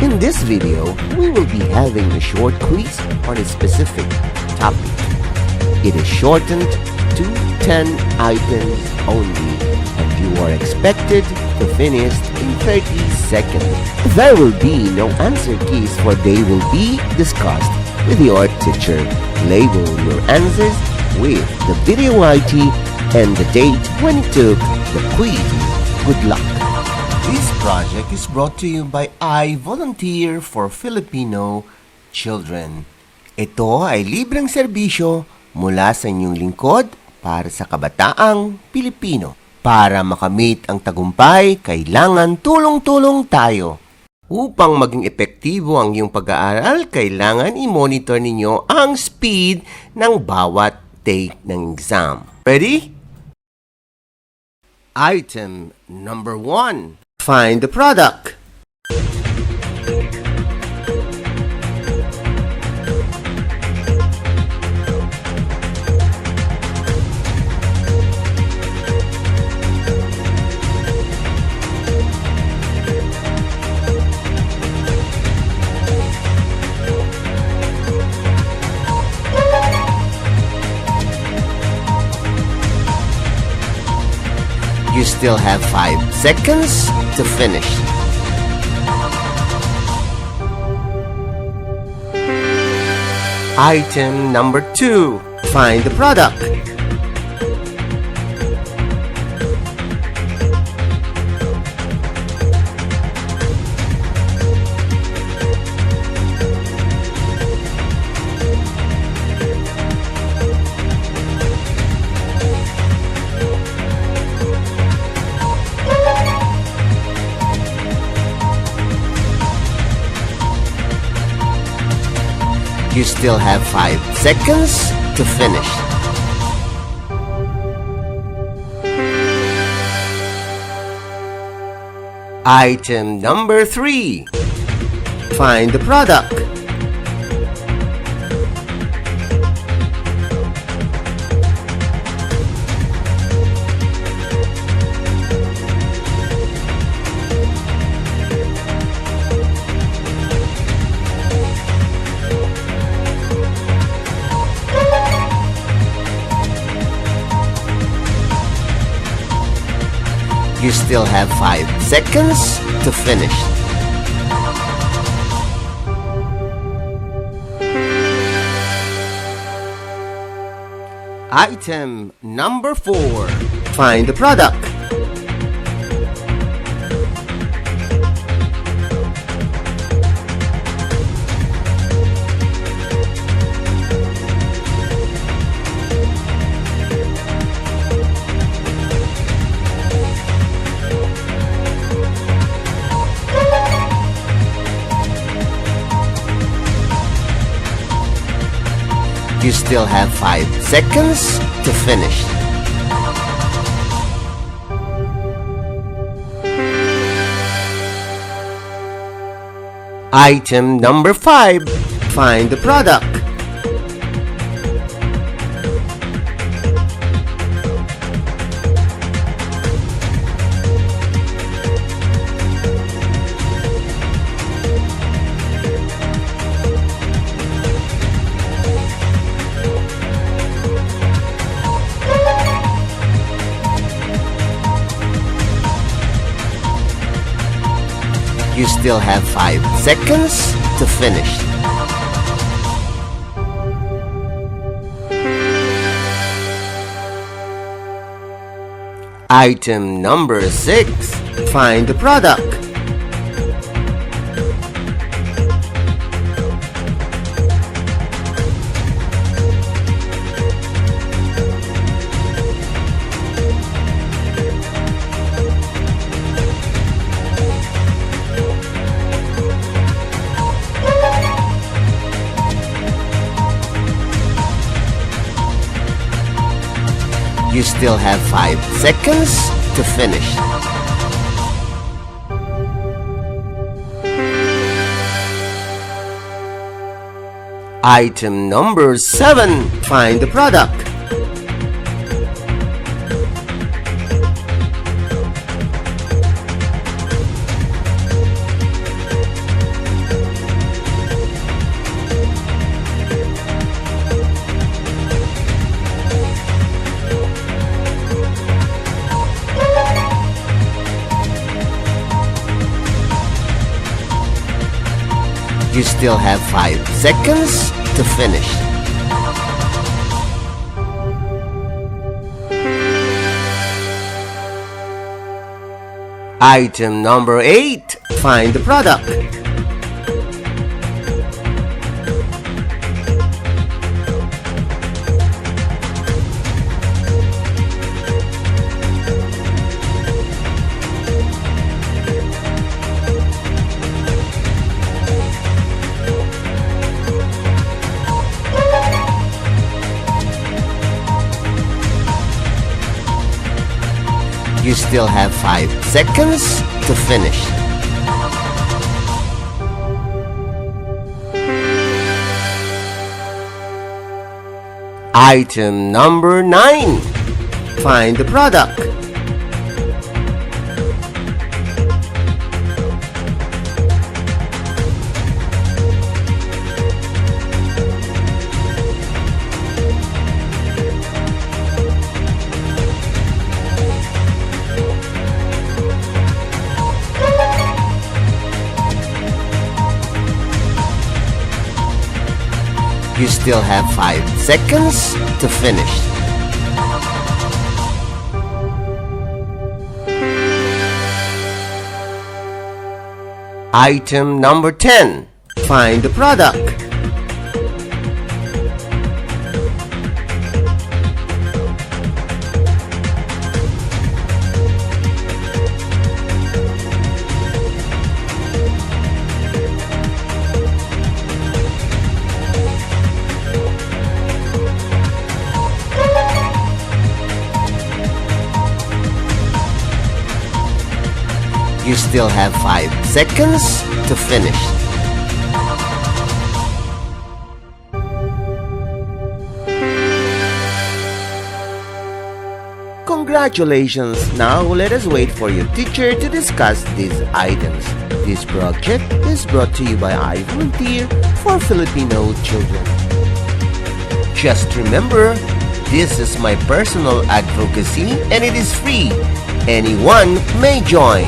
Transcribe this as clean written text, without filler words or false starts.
In this video, we will be having a short quiz on a specific topic. It is shortened to 10 items only, and you are expected to finish in 30 seconds. There will be no answer keys, for they will be discussed with your teacher. Label your answers with the video ID and the date when you took the quiz. Good luck! This project is brought to you by I Volunteer for Filipino Children. Ito ay libreng serbisyo mula sa inyong lingkod para sa kabataang Pilipino. Para makamit ang tagumpay, kailangan tulong-tulong tayo. Upang maging epektibo ang iyong pag-aaral, kailangan i-monitor ninyo ang speed ng bawat take ng exam. Ready? Item number 1. Find the product. You still have 5 seconds to finish. Item number 2. Find the product. You still have 5 seconds to finish. Item number 3. Find the product. You still have 5 seconds to finish. Item number 4. Find the product. You still have 5 seconds to finish. Item number 5. Find the product. You still have 5 seconds to finish. Item number 6. Find the product. You still have 5 seconds to finish. Item number 7. Find the product. You still have 5 seconds to finish. Item number 8. Find the product. You still have 5 seconds to finish. Item number 9. Find the product. You still have 5 seconds to finish. Item number 10. Find the product. You still have 5 seconds to finish. Congratulations! Now let us wait for your teacher to discuss these items. This project is brought to you by I Volunteer for Filipino Children. Just remember, this is my personal advocacy and it is free. Anyone may join.